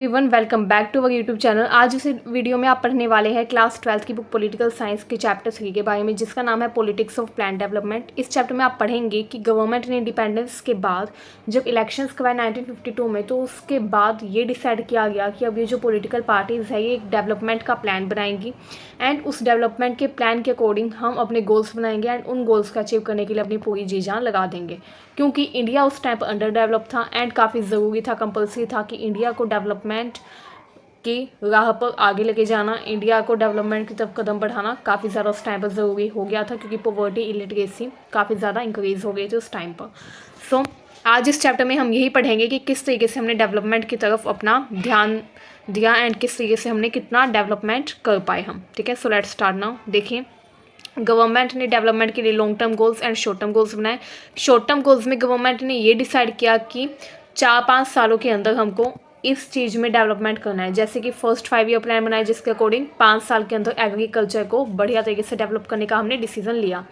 Everyone welcome back to our YouTube channel. आज इस video में आप पढ़ने वाले हैं क्लास 12th की बुक पॉलिटिकल साइंस के चैप्टर 3 के बारे में, जिसका नाम है पॉलिटिक्स ऑफ प्लान डेवलपमेंट। इस चैप्टर में आप पढ़ेंगे कि गवर्नमेंट ने इंडिपेंडेंस के बाद जब इलेक्शंस करवाए 1952 में, तो उसके बाद ये डिसाइड किया गया कि अब ये जो पॉलिटिकल पार्टीज़ है ये एक डेवलपमेंट का प्लान बनाएंगी एंड उस डेवलपमेंट के प्लान के अकॉर्डिंग हम अपने गोल्स बनाएंगे एंड उन गोल्स को अचीव करने के लिए अपनी पूरी जी जान लगा देंगे। क्योंकि इंडिया उस टाइम पर अंडर डेवलप था एंड काफ़ी ज़रूरी था, कंपल्सरी था कि इंडिया को डेवलपमेंट की राह पर आगे लेके जाना, इंडिया को डेवलपमेंट की तरफ कदम बढ़ाना काफ़ी ज़्यादा उस टाइम पर ज़रूरी हो गया था, क्योंकि पॉवर्टी इलिटरेसी काफ़ी ज़्यादा इंक्रीज़ हो गई थी उस टाइम पर। सो आज इस चैप्टर में हम यही पढ़ेंगे कि किस तरीके से हमने डेवलपमेंट की तरफ अपना ध्यान दिया एंड किस तरीके से हमने कितना डेवलपमेंट कर पाए हम। ठीक है, सो लेट्स स्टार्ट नाउ। देखिए, गवर्नमेंट ने डेवलपमेंट के लिए long term goals and short term goals बनाए। शॉर्ट टर्म गोल्स में गवर्नमेंट ने ये डिसाइड किया कि 4-5 सालों के अंदर हमको इस चीज़ में डेवलपमेंट करना है। जैसे कि फर्स्ट 5 ईयर प्लान बनाया, जिसके अकॉर्डिंग 5 साल के अंदर एग्रीकल्चर को बढ़िया तरीके से डेवलप करने का हमने डिसीजन लिया।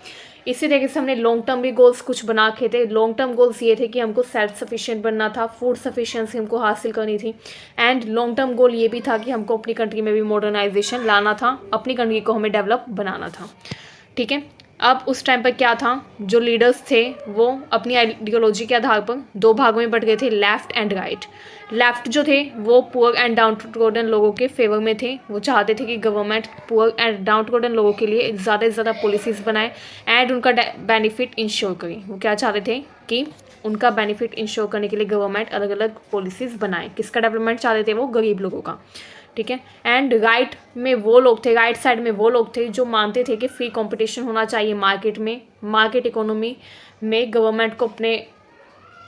इसी तरीके से हमने लॉन्ग टर्म भी गोल्स कुछ बना के थे। लॉन्ग टर्म गोल्स ये थे कि हमको सेल्फ सफिशिएंट बनना था, फूड सफिशिएंसी हमको हासिल करनी थी एंड लॉन्ग टर्म गोल ये भी था कि हमको अपनी कंट्री में भी मॉडर्नाइजेशन लाना था, अपनी कंट्री को हमें डेवलप बनाना था। ठीक है, अब उस टाइम पर क्या था, जो लीडर्स थे वो अपनी आइडियोलॉजी के आधार पर 2 भागों में बट गए थे, लेफ़्ट एंड राइट। लेफ़्ट जो थे वो पुअर एंड डाउन ट्रोडन लोगों के फेवर में थे। वो चाहते थे कि government poor and down trodden लोगों के लिए ज़्यादा से ज़्यादा पॉलिसीज़ बनाए एंड उनका बेनिफिट इंश्योर करे। वो क्या चाहते थे कि उनका बेनिफिट इंश्योर करने के लिए गवर्नमेंट अलग अलग पॉलिसीज़ बनाए। किसका डेवलपमेंट चाहते थे वो? गरीब लोगों का। ठीक है, एंड राइट में वो लोग थे, राइट साइड में वो लोग थे जो मानते थे कि फ्री कंपटीशन होना चाहिए मार्केट में, मार्केट इकोनॉमी में गवर्नमेंट को अपने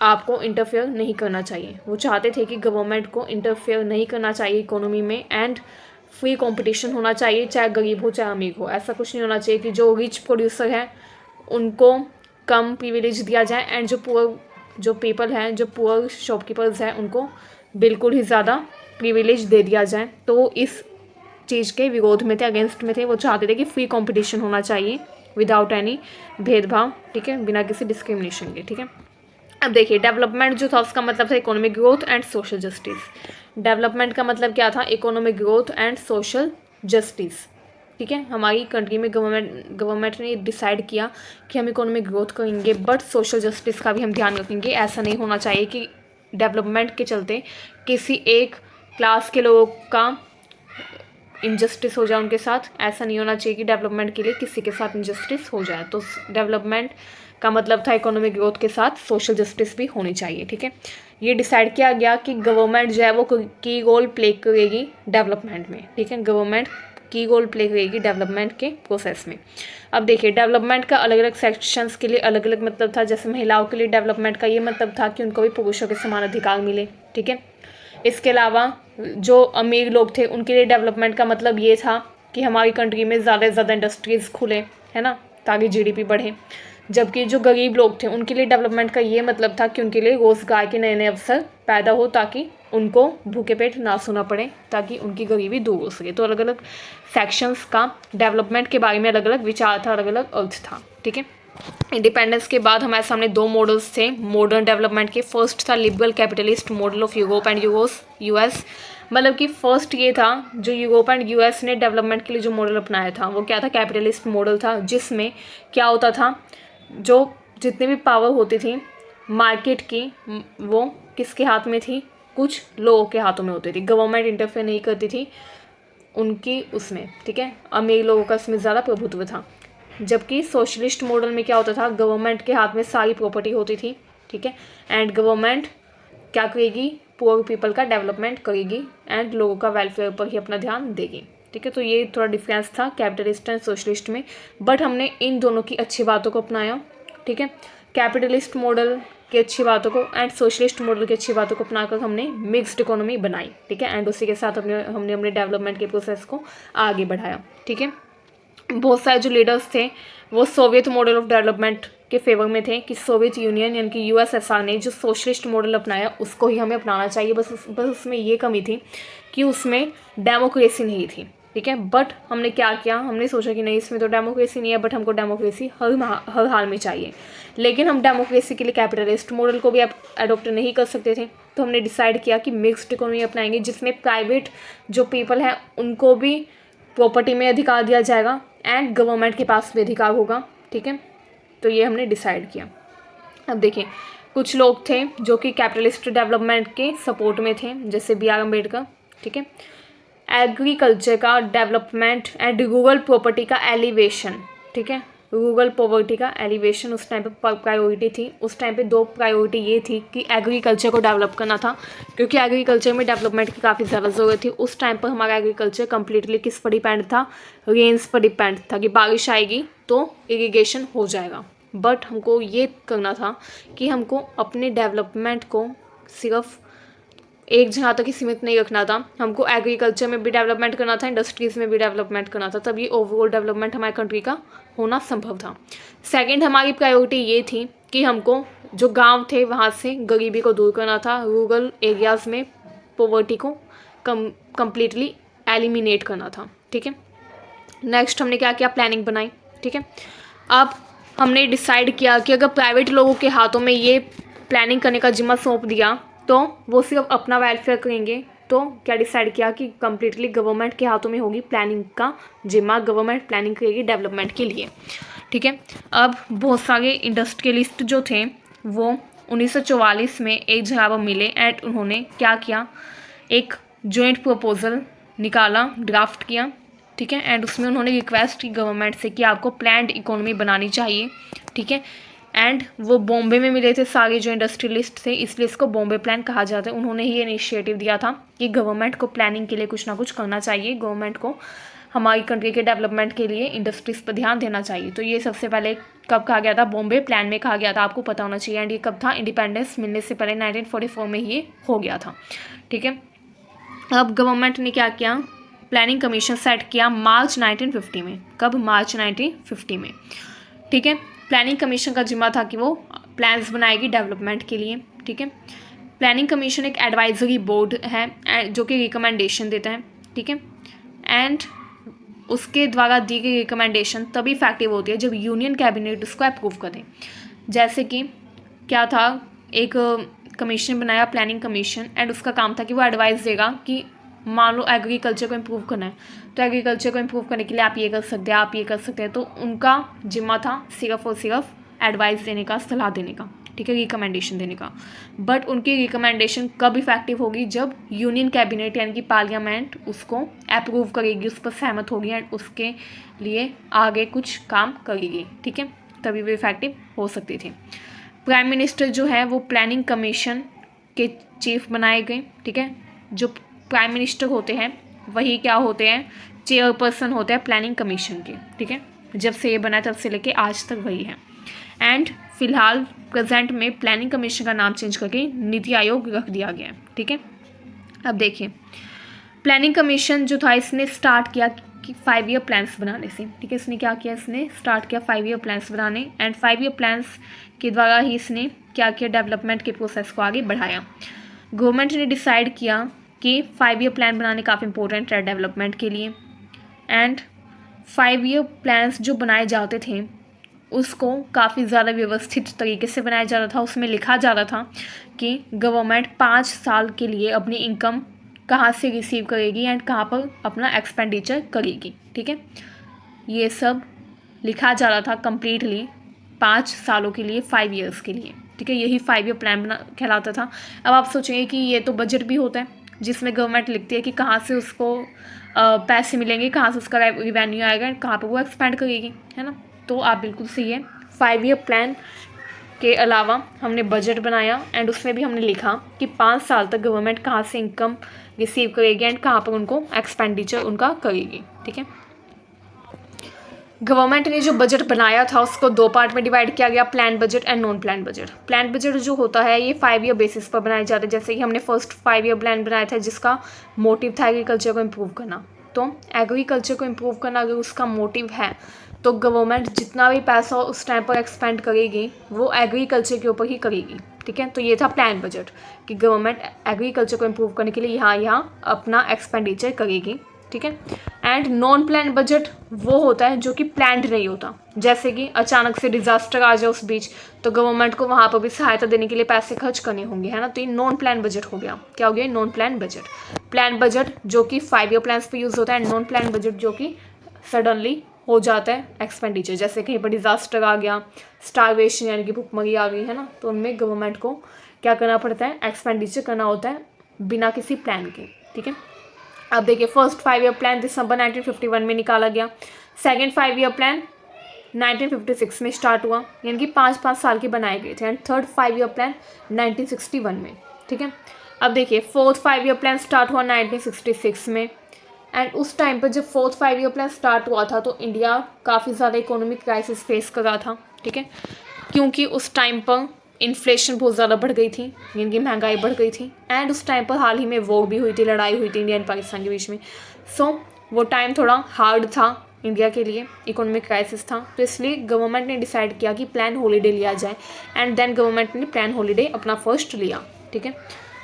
आप को इंटरफेयर नहीं करना चाहिए। वो चाहते थे कि गवर्नमेंट को इंटरफेयर नहीं करना चाहिए इकोनॉमी में एंड फ्री कंपटीशन होना चाहिए, चाहे गरीब हो चाहे अमीर हो। ऐसा कुछ नहीं होना चाहिए कि जो रिच प्रोड्यूसर हैं उनको कम प्रिविलेज दिया जाए एंड जो पुअर जो पीपल हैं, जो पुअर शॉपकीपर्स हैं, उनको बिल्कुल ही ज़्यादा प्रिविलेज दे दिया जाए। तो इस चीज़ के विरोध में थे, अगेंस्ट में थे। वो चाहते थे कि फ्री कंपटीशन होना चाहिए विदाउट एनी भेदभाव, ठीक है, बिना किसी डिस्क्रिमिनेशन के। ठीक है, अब देखिए, डेवलपमेंट जो था उसका मतलब था economic growth and social justice. Development का मतलब क्या था? Economic growth and social justice. ठीक है, हमारी कंट्री में गवर्नमेंट ने डिसाइड किया कि हम इकोनॉमिक ग्रोथ करेंगे बट सोशल जस्टिस का भी हम ध्यान रखेंगे। ऐसा नहीं होना चाहिए कि डेवलपमेंट के चलते किसी एक क्लास के लोगों का इनजस्टिस हो जाए उनके साथ। ऐसा नहीं होना चाहिए कि डेवलपमेंट के लिए किसी के साथ इनजस्टिस हो जाए। तो डेवलपमेंट का मतलब था इकोनॉमिक ग्रोथ के साथ सोशल जस्टिस भी होनी चाहिए। ठीक है, ये डिसाइड किया गया कि गवर्नमेंट जो है वो की रोल प्ले करेगी डेवलपमेंट में। ठीक है, गवर्नमेंट की रोल प्ले करेगी डेवलपमेंट के प्रोसेस में। अब देखिए, डेवलपमेंट का अलग अलग सेक्शंस के लिए अलग अलग मतलब था। जैसे महिलाओं के लिए डेवलपमेंट का ये मतलब था कि उनको भी पुरुषों के समान अधिकार मिले। ठीक है, इसके अलावा जो अमीर लोग थे उनके लिए डेवलपमेंट का मतलब ये था कि हमारी कंट्री में ज़्यादा से ज़्यादा इंडस्ट्रीज़ खुले, है ना, ताकि जीडीपी बढ़े। जबकि जो गरीब लोग थे उनके लिए डेवलपमेंट का ये मतलब था कि उनके लिए रोज़गार के नए नए अवसर पैदा हो, ताकि उनको भूखे पेट ना सोना पड़े, ताकि उनकी गरीबी दूर हो सके। तो अलग अलग सेक्शंस का डेवलपमेंट के बारे में अलग अलग विचार था, अलग अलग अर्थ था। ठीक है, इंडिपेंडेंस के बाद हमारे सामने 2 मॉडल्स थे मॉडर्न डेवलपमेंट के। फर्स्ट था liberal capitalist model of Europe and US. मतलब कि फर्स्ट ये था, जो यूरोप एंड यूएस ने डेवलपमेंट के लिए जो मॉडल अपनाया था वो क्या था? कैपिटलिस्ट मॉडल था, जिसमें क्या होता था, जो जितनी भी पावर होती थी मार्केट की वो किसके हाथ में थी? कुछ लोगों के हाथों में होती थी। गवर्नमेंट इंटरफेयर नहीं करती थी उनकी उसमें। ठीक है, अमीर लोगों का इसमें ज़्यादा प्रभुत्व था। जबकि सोशलिस्ट मॉडल में क्या होता था? गवर्नमेंट के हाथ में सारी प्रॉपर्टी होती थी। ठीक है, एंड गवर्नमेंट क्या करेगी? पुअर पीपल का डेवलपमेंट करेगी एंड लोगों का वेलफेयर पर ही अपना ध्यान देगी। ठीक है, तो ये थोड़ा डिफरेंस था कैपिटलिस्ट एंड सोशलिस्ट में, बट हमने इन दोनों की अच्छी बातों को अपनाया। ठीक है, कैपिटलिस्ट मॉडल की अच्छी बातों को एंड सोशलिस्ट मॉडल की अच्छी बातों को अपनाकर हमने मिक्स्ड इकोनॉमी बनाई। ठीक है, एंड उसी के साथ हमने अपने डेवलपमेंट के प्रोसेस को आगे बढ़ाया। ठीक है, बहुत सारे जो लीडर्स थे वो सोवियत मॉडल ऑफ डेवलपमेंट के फेवर में थे कि सोवियत यूनियन यानी कि यूएसएसआर ने जो सोशलिस्ट मॉडल अपनाया उसको ही हमें अपनाना चाहिए। बस उसमें ये कमी थी कि उसमें डेमोक्रेसी नहीं थी। ठीक है। बट हमने क्या किया, हमने सोचा कि नहीं इसमें तो डेमोक्रेसी नहीं है, बट हमको डेमोक्रेसी हर हाल में चाहिए। लेकिन हम डेमोक्रेसी के लिए कैपिटलिस्ट मॉडल को भी अडोप्ट नहीं कर सकते थे, तो हमने डिसाइड किया कि मिक्स्ड इकोनॉमी अपनाएंगे, जिसमें प्राइवेट जो पीपल हैं उनको भी प्रॉपर्टी में अधिकार दिया जाएगा एंड गवर्नमेंट के पास भी अधिकार होगा। ठीक है, तो ये हमने डिसाइड किया। अब देखिए, कुछ लोग थे जो कि कैपिटलिस्ट डेवलपमेंट के सपोर्ट में थे, जैसे B.R. अम्बेडकर। ठीक है, एग्रीकल्चर का डेवलपमेंट एंड रूरल प्रॉपर्टी का एलिवेशन। ठीक है, रूरल पॉवर्टी का एलिवेशन उस टाइम पे प्रायोरिटी थी। उस टाइम पे 2 प्रायोरिटी ये थी कि एग्रीकल्चर को डेवलप करना था, क्योंकि एग्रीकल्चर में डेवलपमेंट की काफ़ी ज़्यादा ज़रूरत थी। उस टाइम पर हमारा एग्रीकल्चर कम्प्लीटली किस पर डिपेंड था, रेन्स पर डिपेंड था कि बारिश आएगी तो इरिगेशन हो जाएगा। बट हमको ये करना था कि हमको अपने डेवलपमेंट को सिर्फ एक जगह तक ही सीमित नहीं रखना था, हमको एग्रीकल्चर में भी डेवलपमेंट करना था, इंडस्ट्रीज़ में भी डेवलपमेंट करना था, तभी ओवरऑल डेवलपमेंट हमारे कंट्री का होना संभव था। सेकंड, हमारी प्रायोरिटी ये थी कि हमको जो गांव थे वहाँ से गरीबी को दूर करना था, रूरल एरियाज़ में पॉवर्टी को कम्प्लीटली एलिमिनेट करना था। ठीक है, नेक्स्ट हमने क्या किया, प्लानिंग बनाई। ठीक है, अब हमने डिसाइड किया कि अगर प्राइवेट लोगों के हाथों में ये प्लानिंग करने का जिम्मा सौंप दिया तो वो सिर्फ अपना वेलफेयर करेंगे। तो क्या डिसाइड किया कि कम्प्लीटली गवर्नमेंट के हाथों में होगी प्लानिंग का जिम्मा, गवर्नमेंट प्लानिंग करेगी डेवलपमेंट के लिए। ठीक है, अब बहुत सारे इंडस्ट्रियलिस्ट जो थे वो 1944 में एक जगह पर मिले एंड उन्होंने क्या किया, एक जॉइंट प्रपोजल निकाला, ड्राफ्ट किया। ठीक है, एंड उसमें उन्होंने रिक्वेस्ट की गवर्नमेंट से कि आपको प्लान्ड इकोनॉमी बनानी चाहिए। ठीक है, एंड वो बॉम्बे में मिले थे सारे जो इंडस्ट्रियलिस्ट थे, इसलिए इसको बॉम्बे प्लान कहा जाता है। उन्होंने ही इनिशिएटिव दिया था कि गवर्नमेंट को प्लानिंग के लिए कुछ ना कुछ करना चाहिए, गवर्नमेंट को हमारी कंट्री के डेवलपमेंट के लिए इंडस्ट्रीज़ पर ध्यान देना चाहिए। तो ये सबसे पहले कब कहा गया था, बॉम्बे प्लान में कहा गया था, आपको पता होना चाहिए। एंड ये कब था, इंडिपेंडेंस मिलने से पहले 1944 में ये हो गया था। ठीक है, अब गवर्नमेंट ने क्या किया, प्लानिंग कमीशन सेट किया मार्च 1950 में। कब, मार्च 1950 में। ठीक है, प्लानिंग कमीशन का जिम्मा था कि वो प्लान्स बनाएगी डेवलपमेंट के लिए। ठीक है, प्लानिंग कमीशन एक एडवाइजरी बोर्ड है जो कि रिकमेंडेशन देता है। ठीक है, एंड उसके द्वारा दी गई रिकमेंडेशन तभी इफेक्टिव होती है जब यूनियन कैबिनेट उसको अप्रूव करे। जैसे कि क्या था, एक कमीशन बनाया प्लानिंग कमीशन, एंड उसका काम था कि वो एडवाइस देगा कि मान लो एग्रीकल्चर को इम्प्रूव करना है, तो एग्रीकल्चर को इम्प्रूव करने के लिए आप ये कर सकते हैं, आप ये कर सकते हैं। तो उनका जिम्मा था सिर्फ और सिर्फ एडवाइस देने का, सलाह देने का। ठीक है, रिकमेंडेशन देने का। बट उनकी रिकमेंडेशन कब इफेक्टिव होगी, जब यूनियन कैबिनेट यानी कि पार्लियामेंट उसको अप्रूव करेगी, उस पर सहमत होगी एंड उसके लिए आगे कुछ काम करेगी। ठीक है, तभी वो इफेक्टिव हो सकती थी। प्राइम मिनिस्टर जो है वो प्लानिंग कमीशन के चीफ बनाए गए। ठीक है, जो प्राइम मिनिस्टर होते हैं वही क्या होते हैं, चेयरपर्सन होते हैं प्लानिंग कमीशन के। ठीक है, जब से ये बना तब से लेके आज तक वही है। एंड फिलहाल प्रेजेंट में प्लानिंग कमीशन का नाम चेंज करके नीति आयोग रख दिया गया है। ठीक है, अब देखिए, प्लानिंग कमीशन जो था इसने स्टार्ट किया कि 5 ईयर प्लान्स बनाने से। ठीक है, इसने क्या किया, इसने स्टार्ट किया 5 ईयर प्लान्स बनाने, एंड 5 ईयर प्लान्स के द्वारा ही इसने क्या किया, डेवलपमेंट के प्रोसेस को आगे बढ़ाया। गवर्नमेंट ने डिसाइड किया कि 5 ईयर प्लान बनाने काफ़ी इंपॉर्टेंट है डेवलपमेंट के लिए। एंड 5 ईयर प्लान्स जो बनाए जाते थे उसको काफ़ी ज़्यादा व्यवस्थित तरीके से बनाया जाता था। उसमें लिखा जाता था कि गवर्नमेंट 5 साल के लिए अपनी इनकम कहाँ से रिसीव करेगी एंड कहाँ पर अपना एक्सपेंडिचर करेगी। ठीक है, ये सब लिखा जाता था कम्प्लीटली 5 सालों के लिए, 5 ईयर्स के लिए। ठीक है, यही 5 ईयर प्लान बना कहलाता था। अब आप सोचेंगे कि ये तो बजट भी होता है जिसमें गवर्नमेंट लिखती है कि कहाँ से उसको पैसे मिलेंगे, कहाँ से उसका रिवेन्यू आएगा, कहाँ पर वो एक्सपेंड करेगी, है ना। तो आप बिल्कुल सही है। 5 ईयर प्लान के अलावा हमने बजट बनाया एंड उसमें भी हमने लिखा कि 5 साल तक गवर्नमेंट कहाँ से इनकम रिसीव करेगी एंड कहाँ पर उनको एक्सपेंडिचर उनका करेगी। ठीक है, गवर्नमेंट ने जो बजट बनाया था उसको 2 पार्ट में डिवाइड किया गया, plan budget and non plan budget. Plan budget जो होता है ये 5 ईयर बेसिस पर बनाया जाता है। जैसे कि हमने फर्स्ट 5 ईयर प्लान बनाया था जिसका मोटिव था एग्रीकल्चर को इम्प्रूव करना। तो एग्रीकल्चर को इम्प्रूव करना अगर उसका मोटिव है तो गवर्नमेंट जितना भी पैसा उस टाइम पर एक्सपेंड करेगी वो एग्रीकल्चर के ऊपर ही करेगी। ठीक है, तो ये था प्लान बजट कि गवर्नमेंट एग्रीकल्चर को इम्प्रूव करने के लिए यहाँ अपना एक्सपेंडिचर करेगी। ठीक है, एंड नॉन प्लान बजट वो होता है जो कि प्लान्ड नहीं होता, जैसे कि अचानक से डिजास्टर आ जाए उस बीच, तो गवर्नमेंट को वहाँ पर भी सहायता देने के लिए पैसे खर्च करने होंगे, है ना। तो ये नॉन प्लान बजट हो गया। क्या हो गया? Non plan budget. Plan budget जो कि 5 ईयर प्लान्स पे यूज़ होता है, नॉन प्लान बजट जो कि सडनली हो जाता है एक्सपेंडिचर, जैसे कहीं पर डिजास्टर आ गया, स्टारवेशन यानी कि भुखमरी आ गई, है ना, तो उनमें गवर्नमेंट को क्या करना पड़ता है? एक्सपेंडिचर करना होता है बिना किसी प्लान के, ठीक है। अब देखिए, फर्स्ट 5 ईयर प्लान दिसंबर 1951 में निकाला गया, सेकेंड 5 ईयर प्लान 1956 में स्टार्ट हुआ, यानी कि 5-5 साल के बनाए गए थे, एंड थर्ड 5 ईयर प्लान 1961 में, ठीक है। अब देखिए, फोर्थ 5 ईयर प्लान स्टार्ट हुआ 1966 में, एंड उस टाइम पर जब फोर्थ 5 ईयर प्लान स्टार्ट हुआ था तो इंडिया काफ़ी ज़्यादा इकोनॉमिक क्राइसिस फेस कर रहा था, ठीक है, क्योंकि उस टाइम पर इन्फ्लेशन बहुत ज़्यादा बढ़ गई थी, यानी कि महंगाई बढ़ गई थी, एंड उस टाइम पर हाल ही में वॉर भी हुई थी, लड़ाई हुई थी इंडिया एंड पाकिस्तान के बीच में। सो वो टाइम थोड़ा हार्ड था इंडिया के लिए, इकोनॉमिक क्राइसिस था, तो इसलिए गवर्नमेंट ने डिसाइड किया कि प्लान हॉलीडे लिया जाए, एंड देन गवर्नमेंट ने प्लान हॉलीडे अपना फर्स्ट लिया, ठीक है।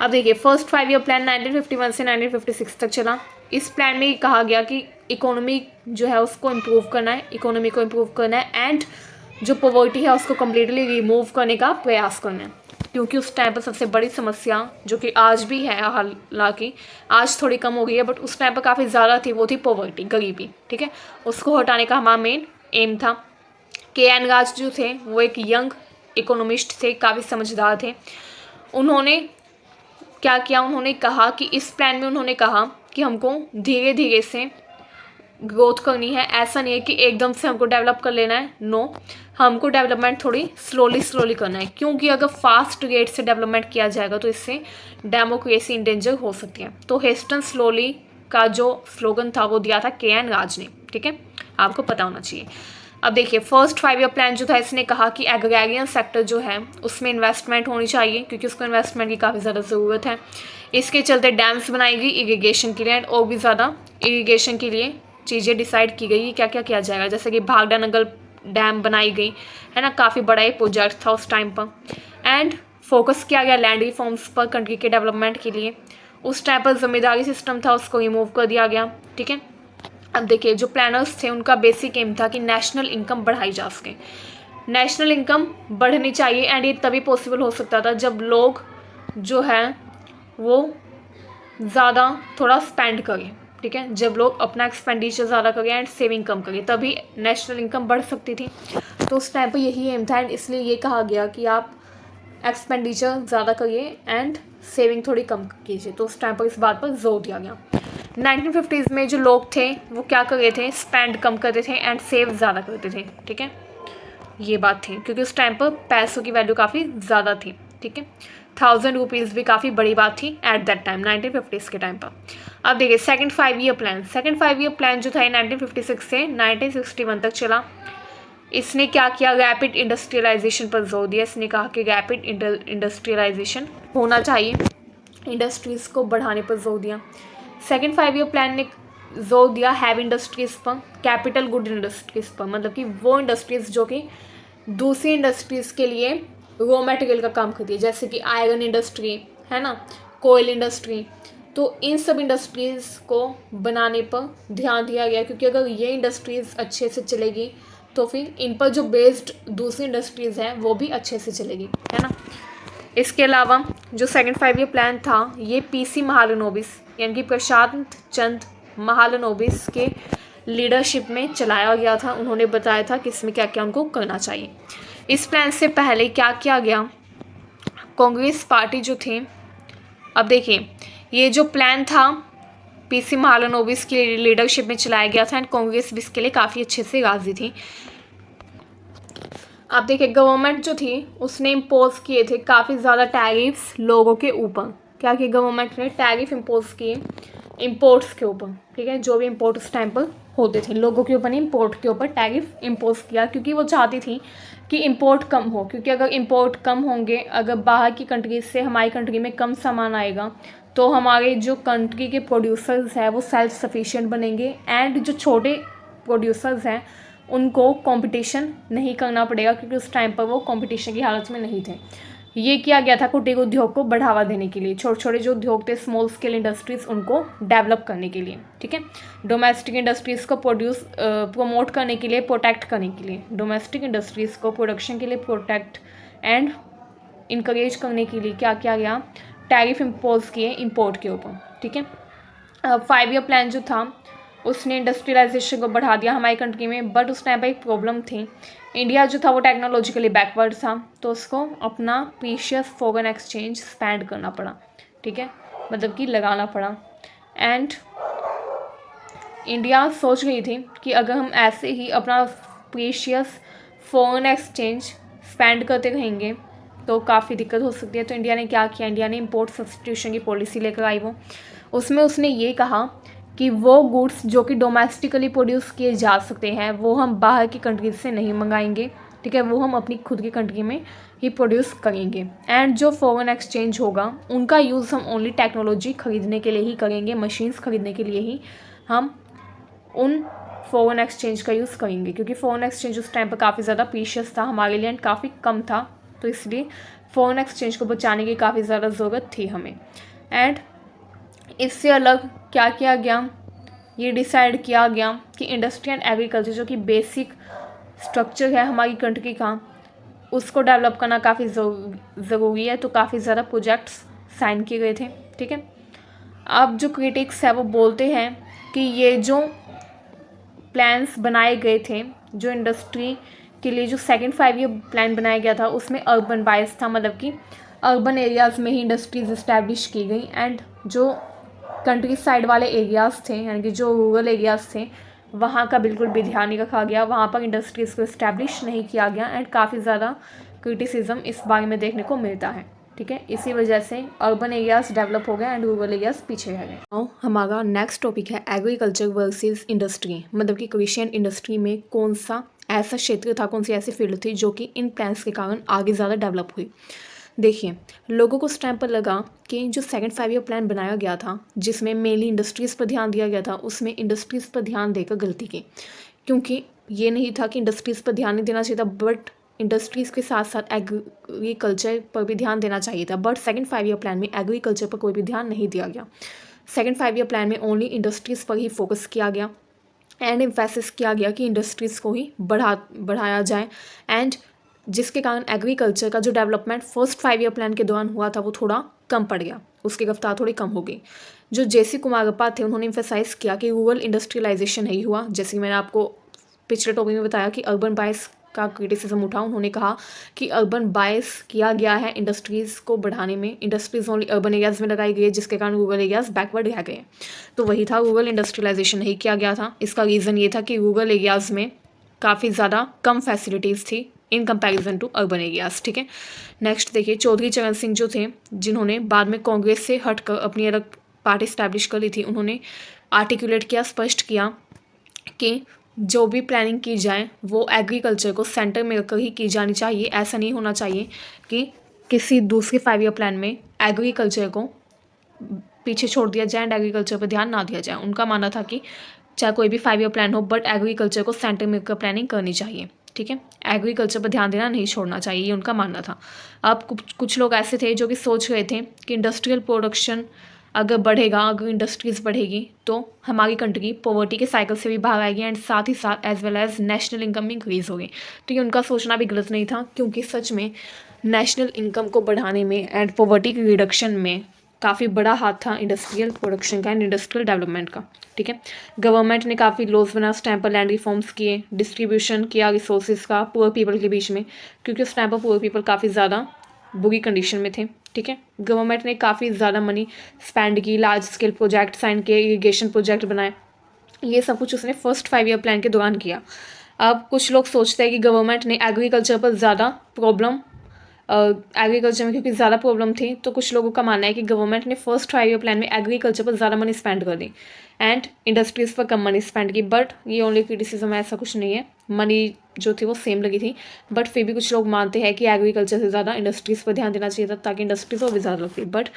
अब देखिए, फर्स्ट 5 ईयर प्लान 1951 से 1956 तक चला। इस प्लान में कहा गया कि इकोनॉमी जो है उसको इम्प्रूव करना है, इकोनॉमी को इम्प्रूव करना है, एंड जो पॉवर्टी है उसको कम्प्लीटली रिमूव करने का प्रयास करना है, क्योंकि उस टाइम पर सबसे बड़ी समस्या जो कि आज भी है, हालांकि आज थोड़ी कम हो गई है, बट उस टाइम पर काफ़ी ज़्यादा थी, वो थी पॉवर्टी, गरीबी, ठीक है। उसको हटाने का हमारा मेन एम था। के.एन. राज जो थे वो एक यंग इकोनॉमिस्ट थे, काफ़ी समझदार थे। उन्होंने क्या किया? उन्होंने कहा कि इस प्लान में उन्होंने कहा कि हमको धीरे धीरे से ग्रोथ करनी है, ऐसा नहीं है कि एकदम से हमको डेवलप कर लेना है, नो, हमको डेवलपमेंट थोड़ी स्लोली करना है, क्योंकि अगर फास्ट रेट से डेवलपमेंट किया जाएगा तो इससे डेमोक्रेसी इंडेंजर हो सकती है। तो हेस्टन स्लोली का जो स्लोगन था वो दिया था के.एन. राज ने, ठीक है, आपको पता होना चाहिए। अब देखिए, फर्स्ट 5 ईयर प्लान जो था इसने कहा कि एग्रेरियन सेक्टर जो है उसमें इन्वेस्टमेंट होनी चाहिए, क्योंकि उसको इन्वेस्टमेंट की काफ़ी ज़्यादा ज़रूरत है। इसके चलते डैम्स बनाई गई इरीगेशन के लिए, एंड और भी ज़्यादा इरीगेशन के लिए चीज़ें डिसाइड की गई क्या क्या किया जाएगा, जैसे कि भागडानगर डैम बनाई गई, है ना, काफ़ी बड़ा एक प्रोजेक्ट था उस टाइम पर, एंड फोकस किया गया लैंड रिफॉर्म्स पर कंट्री के डेवलपमेंट के लिए। उस टाइम पर जमींदारी सिस्टम था उसको रिमूव कर दिया गया, ठीक है। अब देखिए, जो प्लानर्स थे उनका बेसिक एम था कि नेशनल इनकम बढ़ाई जा सके, नेशनल इनकम बढ़नी चाहिए, एंड ये तभी पॉसिबल हो सकता था जब लोग जो है वो ज़्यादा थोड़ा स्पेंड करें, ठीक है, जब लोग अपना एक्सपेंडिचर ज़्यादा करें एंड सेविंग कम करें, तभी नेशनल इनकम बढ़ सकती थी। तो उस टाइम पर यही एम था, एंड इसलिए ये कहा गया कि आप एक्सपेंडिचर ज़्यादा करिए एंड सेविंग थोड़ी कम कीजिए। तो उस टाइम पर इस बात पर जोर दिया गया। 1950s में जो लोग थे वो क्या कर रहे थे? स्पेंड कम करते थे एंड सेव ज़्यादा करते थे, ठीक है, ये बात थी, क्योंकि उस टाइम पर पैसों की वैल्यू काफ़ी ज़्यादा थी, ठीक है। 1000 रुपीज़ भी काफ़ी बड़ी बात थी एट दैट टाइम, 1950s के टाइम पर। अब देखिए, second 5 year plan, second 5 year plan जो था 1956 से 1961 तक चला। इसने क्या किया? रैपिड इंडस्ट्रियलाइजेशन पर जोर दिया। इसने कहा कि रैपिड इंडस्ट्रियलाइजेशन होना चाहिए, इंडस्ट्रीज़ को बढ़ाने पर जोर दिया। सेकंड 5 ईयर प्लान ने जोर दिया हैवी इंडस्ट्रीज़ पर, कैपिटल गुड इंडस्ट्रीज़ पर, मतलब कि वो इंडस्ट्रीज़ जो कि दूसरी इंडस्ट्रीज़ के लिए रॉ मटेरियल का काम करती है, जैसे कि आयरन इंडस्ट्री, है ना, कोयल इंडस्ट्री। तो इन सब इंडस्ट्रीज़ को बनाने पर ध्यान दिया गया, क्योंकि अगर ये इंडस्ट्रीज़ अच्छे से चलेगी तो फिर इन पर जो बेस्ड दूसरी इंडस्ट्रीज़ हैं वो भी अच्छे से चलेगी, है ना। इसके अलावा जो सेकंड 5 ईयर प्लान था ये पीसी महालनोबिस यानी कि प्रशांत चंद्र महालनोबिस के लीडरशिप में चलाया गया था। उन्होंने बताया था कि इसमें क्या क्या उनको करना चाहिए। इस प्लान से पहले क्या किया गया? कांग्रेस पार्टी जो थे, अब देखिए ये जो प्लान था पीसी महालनोबिस की लीडरशिप में चलाया गया था एंड कांग्रेस भी इसके लिए काफ़ी अच्छे से राजी थी। अब देखिए गवर्नमेंट जो थी उसने इम्पोज किए थे काफ़ी ज़्यादा टैरिफ्स लोगों के ऊपर। क्या किया गवर्नमेंट ने? टैरिफ इम्पोज किए इम्पोर्ट्स के ऊपर, ठीक है, जो भी इम्पोर्ट उस टाइम पर होते थे लोगों के ऊपर नहीं, इम्पोर्ट के ऊपर टैरिफ इम्पोज किया, क्योंकि वो चाहती थी कि इम्पोर्ट कम हो, क्योंकि अगर इम्पोर्ट कम होंगे, अगर बाहर की कंट्रीज से हमारी कंट्री में कम सामान आएगा तो हमारे जो कंट्री के प्रोड्यूसर्स हैं वो सेल्फ सफिशिएंट बनेंगे एंड जो छोटे प्रोड्यूसर्स हैं उनको कंपटीशन नहीं करना पड़ेगा, क्योंकि उस टाइम पर वो कंपटीशन की हालत में नहीं थे। ये किया गया था कुटीर उद्योग को बढ़ावा देने के लिए, छोटे छोटे जो उद्योग थे, स्मॉल स्केल इंडस्ट्रीज, उनको डेवलप करने के लिए, ठीक है। डोमेस्टिक इंडस्ट्रीज़ को प्रमोट करने के लिए, प्रोटेक्ट करने के लिए, डोमेस्टिक इंडस्ट्रीज़ को प्रोडक्शन के लिए प्रोटेक्ट एंड इनकरेज करने के लिए क्या किया गया, टैरिफ इम्पोज किए इंपोर्ट के ऊपर, ठीक है। 5 ईयर प्लान जो था उसने इंडस्ट्रियलाइजेशन को बढ़ा दिया हमारी कंट्री में, बट उस टाइम पर एक प्रॉब्लम थी, इंडिया जो था वो टेक्नोलॉजिकली बैकवर्ड था, तो उसको अपना प्रीशियस फॉरेन एक्सचेंज स्पेंड करना पड़ा, ठीक है, मतलब कि लगाना पड़ा। एंड इंडिया सोच रही थी कि अगर हम ऐसे ही अपना प्रीशियस फॉरेन एक्सचेंज स्पेंड करते रहेंगे तो काफ़ी दिक्कत हो सकती है। तो इंडिया ने क्या किया, इंडिया ने इम्पोर्ट सब्स्टिट्यूशन की पॉलिसी लेकर आई वो। उसमें उसने ये कहा कि वो गुड्स जो कि डोमेस्टिकली प्रोड्यूस किए जा सकते हैं वो हम बाहर की कंट्रीज से नहीं मंगाएंगे, ठीक है, वो हम अपनी खुद की कंट्री में ही प्रोड्यूस करेंगे। एंड जो फॉरेन एक्सचेंज होगा उनका यूज़ हम ओनली टेक्नोलॉजी खरीदने के लिए ही करेंगे, मशीन्स खरीदने के लिए ही हम उन फॉरेन एक्सचेंज का यूज़ करेंगे, क्योंकि फॉरेन एक्सचेंज उस टाइम पर काफ़ी ज़्यादा प्रीशियस था हमारे लिए एंड काफ़ी कम था, तो इसलिए फॉरेन एक्सचेंज को बचाने की काफ़ी ज़्यादा ज़रूरत थी हमें। एंड इससे अलग क्या किया गया, ये डिसाइड किया गया कि इंडस्ट्री एंड एग्रीकल्चर जो कि बेसिक स्ट्रक्चर है हमारी कंट्री का, उसको डेवलप करना काफ़ी ज़रूरी है। तो काफ़ी ज़्यादा प्रोजेक्ट्स साइन किए गए थे, ठीक है। अब जो क्रिटिक्स है वो बोलते हैं कि ये जो प्लान्स बनाए गए थे, जो इंडस्ट्री के लिए जो सेकंड 5 ईयर प्लान बनाया गया था उसमें अर्बन बायस था, मतलब कि अर्बन एरियाज़ में ही इंडस्ट्रीज इस्टेब्लिश की गई एंड जो कंट्री साइड वाले एरियाज़ थे, यानी कि जो रूरल एरियाज़ थे, वहाँ का बिल्कुल भी ध्यान नहीं रखा गया, वहाँ पर इंडस्ट्रीज़ को इस्टेब्लिश नहीं किया गया एंड काफ़ी ज़्यादा क्रिटिसिज्म इस बारे में देखने को मिलता है, ठीक है। इसी वजह से अर्बन एरियाज़ डेवलप हो गए एंड रूरल एरियाज़ पीछे रह गए। और हमारा नेक्स्ट टॉपिक है एग्रीकल्चर वर्सेस इंडस्ट्री, मतलब कि कृषि एंड इंडस्ट्री में कौन सा ऐसा क्षेत्र था, कौन सी ऐसी फील्ड थी जो कि इन प्लान्स के कारण आगे ज़्यादा डेवलप हुई। देखिए, लोगों को उस टाइम पर लगा कि जो सेकंड 5 ईयर प्लान बनाया गया था जिसमें मेनली इंडस्ट्रीज़ पर ध्यान दिया गया था, उसमें इंडस्ट्रीज़ पर ध्यान देकर गलती की, क्योंकि ये नहीं था कि इंडस्ट्रीज़ पर ध्यान नहीं देना चाहिए था, बट इंडस्ट्रीज़ के साथ साथ एग्रीकल्चर पर भी ध्यान देना चाहिए था। बट सेकंड 5 ईयर प्लान में एग्रीकल्चर पर कोई भी ध्यान नहीं दिया गया। सेकंड 5 ईयर प्लान में ओनली इंडस्ट्रीज़ पर ही फोकस किया गया एंड एम्फेसिस किया गया कि इंडस्ट्रीज़ को ही बढ़ाया जाए, एंड जिसके कारण एग्रीकल्चर का जो डेवलपमेंट फर्स्ट 5 ईयर प्लान के दौरान हुआ था वो थोड़ा कम पड़ गया, उसकी रफ्तार थोड़ी कम हो गई। जो JC कुमारप्पा थे उन्होंने एम्फेसाइज किया कि रूरल इंडस्ट्रियलाइजेशन नहीं हुआ, जैसे कि मैंने आपको पिछले टॉपिक में बताया कि अर्बन बायस का क्रिटिसिज्म उठा, उन्होंने कहा कि अर्बन बायस किया गया है इंडस्ट्रीज़ को बढ़ाने में, इंडस्ट्रीज़ ओनली अर्बन एरियाज़ में लगाई गई है जिसके कारण रूरल एरियाज़ बैकवर्ड रह गए। तो वही था, रूरल इंडस्ट्रियलाइजेशन नहीं किया गया था। इसका रीज़न ये था कि रूरल एरियाज़ में काफ़ी ज़्यादा कम फैसिलिटीज़ थी in comparison to urban areas, ठीक है। नेक्स्ट देखिए, चौधरी चरण सिंह जो थे, जिन्होंने बाद में कांग्रेस से हटकर अपनी अलग पार्टी स्टैब्लिश कर ली थी, उन्होंने आर्टिकुलेट किया, स्पष्ट किया कि जो भी प्लानिंग की जाए वो एग्रीकल्चर को सेंटर में रखकर ही की जानी चाहिए। ऐसा नहीं होना चाहिए कि किसी दूसरे 5 ईयर प्लान में एग्रीकल्चर को पीछे छोड़ दिया जाए एंड एग्रीकल्चर पर ध्यान ना दिया जाए। उनका मानना था कि चाहे कोई भी 5 ईयर प्लान हो बट एग्रीकल्चर को सेंटर में रखकर प्लानिंग करनी चाहिए, ठीक है। एग्रीकल्चर पर ध्यान देना नहीं छोड़ना चाहिए, ये उनका मानना था। अब कुछ लोग ऐसे थे जो कि सोच रहे थे कि इंडस्ट्रियल प्रोडक्शन अगर बढ़ेगा, अगर इंडस्ट्रीज़ बढ़ेगी तो हमारी कंट्री पॉवर्टी के साइकिल से भी बाहर आएगी एंड साथ ही साथ as well as national income भी इंक्रीज़ होगी। तो ये उनका सोचना भी गलत नहीं था, क्योंकि सच में नेशनल इनकम को बढ़ाने में एंड पॉवर्टी के रिडक्शन में काफ़ी बड़ा हाथ था इंडस्ट्रियल प्रोडक्शन का एंड इंडस्ट्रियल डेवलपमेंट का, ठीक है। गवर्नमेंट ने काफ़ी लॉज बनाया उस टाइम पर, लैंड रिफॉर्म्स किए, डिस्ट्रीब्यूशन किया रिसोर्सेज का पुअर पीपल के बीच में, क्योंकि उस टाइम पर पुअर पीपल काफ़ी ज़्यादा बुरी कंडीशन में थे, ठीक है। गवर्नमेंट ने काफ़ी ज़्यादा मनी स्पेंड की, लार्ज स्केल प्रोजेक्ट साइन किए, इरीगेशन प्रोजेक्ट बनाए, ये सब कुछ उसने फर्स्ट 5 ईयर प्लान के दौरान किया। अब कुछ लोग सोचते हैं कि गवर्नमेंट ने एग्रीकल्चर पर ज़्यादा प्रॉब्लम एग्रीकल्चर में क्योंकि ज़्यादा प्रॉब्लम थी, तो कुछ लोगों का मानना है कि गवर्नमेंट ने फर्स्ट 5 ईयर प्लान में एग्रीकल्चर पर ज़्यादा मनी स्पेंड कर दी एंड इंडस्ट्रीज़ पर कम मनी स्पेंड की। बट ये ओनली क्रिटिसिज्म है, ऐसा कुछ नहीं है, मनी जो थी वो सेम लगी थी, बट फिर भी कुछ लोग मानते हैं कि एग्रीकल्चर से ज़्यादा इंडस्ट्रीज़ पर ध्यान देना चाहिए था ताकि इंडस्ट्रीज़ और भी ज़्यादा लगती। बट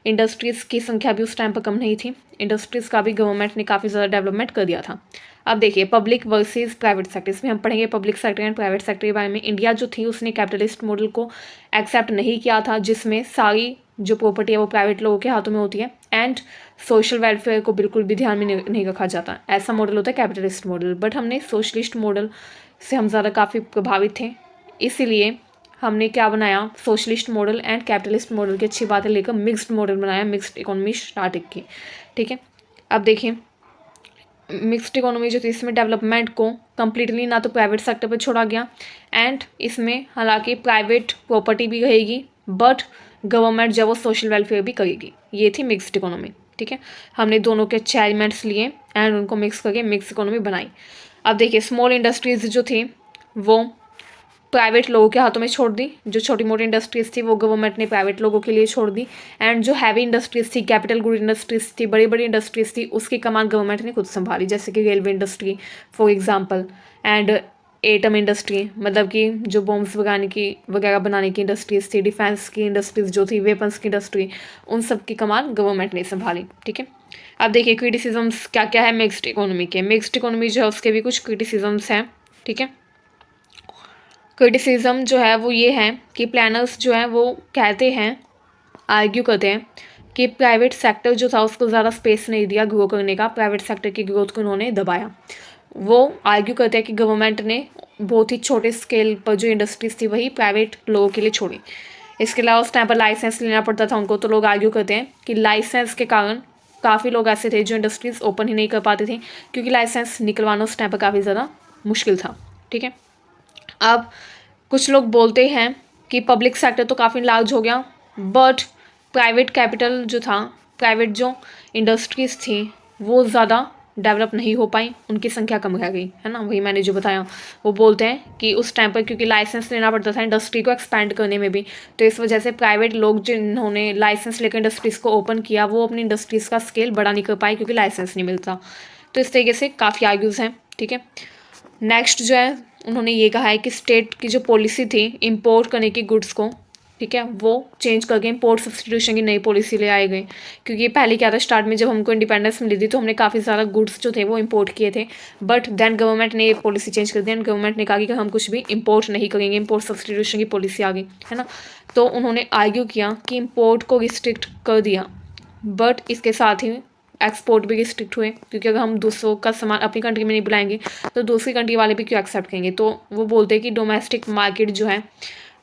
इंडस्ट्रीज़ की संख्या भी उस टाइम पर कम नहीं थी, इंडस्ट्रीज़ का भी गवर्नमेंट ने काफ़ी ज़्यादा डेवलपमेंट कर दिया था। अब देखिए पब्लिक वर्सेस प्राइवेट सेक्टर, इसमें हम पढ़ेंगे public sector and private sector के बारे में। इंडिया जो थी उसने कैपिटलिस्ट मॉडल को एक्सेप्ट नहीं किया था, जिसमें सारी जो प्रॉपर्टी है वो प्राइवेट लोगों के हाथों में होती है एंड सोशल वेलफेयर को बिल्कुल भी ध्यान में नहीं रखा जाता। ऐसा मॉडल होता है कैपिटलिस्ट मॉडल। बट हमने सोशलिस्ट मॉडल से हम ज़्यादा काफ़ी प्रभावित थे, इसीलिए हमने क्या बनाया, socialist model and capitalist model की अच्छी बातें लेकर मिक्स्ड मॉडल बनाया, मिक्स्ड इकोनॉमी स्टार्ट की। ठीक है, अब देखिए मिक्स्ड इकोनॉमी जो थी इसमें डेवलपमेंट को कम्प्लीटली ना तो प्राइवेट सेक्टर पर छोड़ा गया एंड इसमें हालांकि प्राइवेट प्रॉपर्टी भी रहेगी बट गवर्नमेंट जो वो सोशल वेलफेयर भी करेगी। ये थी मिक्स्ड इकोनॉमी। ठीक है, हमने दोनों के अच्छे एलिमेंट्स लिए एंड उनको मिक्स करके मिक्स इकोनॉमी बनाई। अब देखिए स्मॉल इंडस्ट्रीज जो थी वो प्राइवेट लोगों के हाथों में छोड़ दी, जो छोटी मोटी इंडस्ट्रीज थी वो गवर्नमेंट ने प्राइवेट लोगों के लिए छोड़ दी एंड जो हैवी इंडस्ट्रीज थी, कैपिटल गुड इंडस्ट्रीज थी, बड़ी बड़ी इंडस्ट्रीज थी, उसकी कमान गवर्नमेंट ने खुद संभाली, जैसे कि railway industry for example and atom industry, मतलब कि जो बॉम्ब्स वगैरह बनाने की इंडस्ट्रीज थी, डिफेंस की इंडस्ट्रीज जो थी, वेपन्स की इंडस्ट्री, उन सब की कमान गवर्नमेंट ने संभाली। ठीक है, अब देखिए क्रिटिसिजम्स क्या क्या है मिक्स्ड इकोनॉमी के। मिक्स्ड इकोनॉमी जो है उसके भी कुछ क्रिटिसिजम्स हैं। ठीक है, क्रिटिसिज्म जो है वो ये है कि प्लानर्स जो हैं वो कहते हैं, आर्ग्यू करते हैं कि प्राइवेट सेक्टर जो था उसको ज़्यादा स्पेस नहीं दिया ग्रो करने का, प्राइवेट सेक्टर की ग्रोथ को उन्होंने दबाया। वो आर्ग्यू करते हैं कि गवर्नमेंट ने बहुत ही छोटे स्केल पर जो इंडस्ट्रीज थी वही प्राइवेट लोगों के लिए छोड़ी। इसके अलावा उस टाइम पर लाइसेंस लेना पड़ता था उनको, तो लोग आर्ग्यू करते हैं कि लाइसेंस के कारण काफ़ी लोग ऐसे थे जो इंडस्ट्रीज ओपन ही नहीं कर पाते थे, क्योंकि लाइसेंस निकलवाना उस टाइम पर काफ़ी ज़्यादा मुश्किल था। ठीक है, अब कुछ लोग बोलते हैं कि पब्लिक सेक्टर तो काफ़ी लार्ज हो गया बट प्राइवेट कैपिटल जो था, प्राइवेट जो इंडस्ट्रीज़ थी वो ज़्यादा डेवलप नहीं हो पाई, उनकी संख्या कम रह गई, है ना। वही मैंने जो बताया, वो बोलते हैं कि उस टाइम पर क्योंकि लाइसेंस लेना पड़ता था इंडस्ट्री को एक्सपैंड करने में भी, तो इस वजह से प्राइवेट लोग जिन्होंने लाइसेंस लेकर इंडस्ट्रीज़ को ओपन किया वो अपनी इंडस्ट्रीज़ का स्केल बड़ा नहीं कर पाए क्योंकि लाइसेंस नहीं मिलता। तो इस तरीके से काफ़ी आर्ग्यूज़ हैं। ठीक है, नेक्स्ट जो है उन्होंने ये कहा है कि स्टेट की जो पॉलिसी थी इंपोर्ट करने की गुड्स को, ठीक है, वो चेंज करके इंपोर्ट सब्सटीट्यूशन की नई पॉलिसी ले आए गए। क्योंकि पहले क्या था, स्टार्ट में जब हमको इंडिपेंडेंस मिली थी तो हमने काफ़ी सारा गुड्स जो थे वो इंपोर्ट किए थे, बट देन गवर्नमेंट ने ये पॉलिसी चेंज कर दी एंड गवर्नमेंट ने कहा कि हम कुछ भी इंपोर्ट नहीं करेंगे, इंपोर्ट सब्सटीट्यूशन की पॉलिसी आ गई, है ना। तो उन्होंने आर्ग्यू किया कि इंपोर्ट को रिस्ट्रिक्ट कर दिया बट इसके साथ ही एक्सपोर्ट भी रिस्ट्रिक्ट हुए, क्योंकि अगर हम दूसरों का सामान अपनी कंट्री में नहीं बुलाएंगे तो दूसरी कंट्री वाले भी क्यों एक्सेप्ट करेंगे। तो वो बोलते हैं कि डोमेस्टिक मार्केट जो है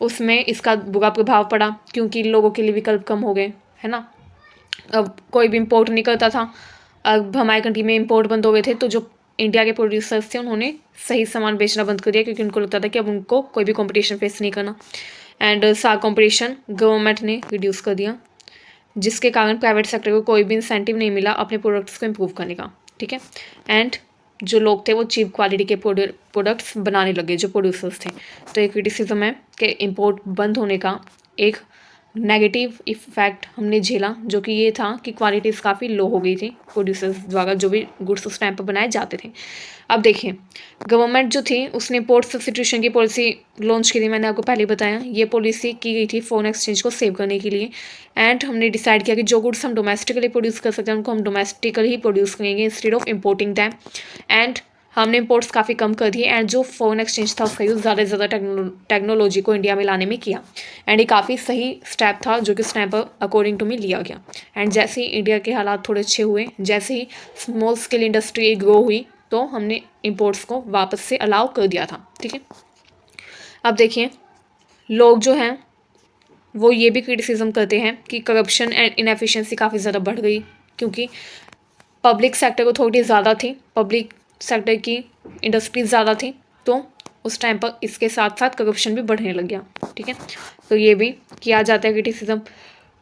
उसमें इसका बुरा प्रभाव पड़ा, क्योंकि लोगों के लिए विकल्प कम हो गए, है ना। अब कोई भी इम्पोर्ट नहीं करता था, अब हमारी कंट्री में इम्पोर्ट बंद हो गए थे, तो जो इंडिया के प्रोड्यूसर्स थे उन्होंने सही सामान बेचना बंद कर दिया, क्योंकि उनको लगता था कि अब उनको कोई भी कॉम्पिटिशन फेस नहीं करना एंड सारा कॉम्पिटिशन गवर्नमेंट ने रिड्यूस कर दिया, जिसके कारण प्राइवेट सेक्टर को कोई भी इंसेंटिव नहीं मिला अपने प्रोडक्ट्स को इम्प्रूव करने का। ठीक है, एंड जो लोग थे वो चीप क्वालिटी के प्रोडक्ट्स बनाने लगे, जो प्रोड्यूसर्स थे। तो एक क्रिटिसिज्म है कि इंपोर्ट बंद होने का एक नेगेटिव इफेक्ट हमने झेला, जो कि ये था कि क्वालिटीज़ काफ़ी लो हो गई थी प्रोड्यूसर्स द्वारा जो भी गुड्स उस टाइम पर बनाए जाते थे। अब देखिए गवर्नमेंट जो थी उसने इंपोर्ट सब्सटीट्यूशन की पॉलिसी लॉन्च की थी, मैंने आपको पहले बताया। ये पॉलिसी की गई थी फॉरेन एक्सचेंज को सेव करने के लिए एंड हमने डिसाइड किया कि जो गुड्स हम डोमेस्टिकली प्रोड्यूस कर सकते हैं उनको हम डोमेस्टिकली ही प्रोड्यूस करेंगे instead of importing them, and हमने इंपोर्ट्स काफ़ी कम कर दिए एंड जो फॉरेन एक्सचेंज था उसका यूज़ ज़्यादा से ज़्यादा टेक्नोलॉजी को इंडिया में लाने में किया एंड ये काफ़ी सही स्टेप था जो कि उस टाइम पर अकॉर्डिंग टू मी लिया गया। एंड जैसे ही इंडिया के हालात थोड़े अच्छे हुए, जैसे ही स्मॉल स्केल इंडस्ट्री ग्रो हुई, तो हमने इंपोर्ट्स को वापस से अलाउ कर दिया था। ठीक है, अब देखिए लोग जो हैं वो ये भी क्रिटिसिज्म करते हैं कि करप्शन एंड इनएफिशिएंसी काफ़ी ज़्यादा बढ़ गई, क्योंकि पब्लिक सेक्टर अथॉरिटी ज़्यादा थी, पब्लिक सेक्टर की इंडस्ट्रीज ज़्यादा थी, तो उस टाइम पर इसके साथ साथ करप्शन भी बढ़ने लग गया। ठीक है, तो ये भी किया जाता है क्रिटिसिज्म।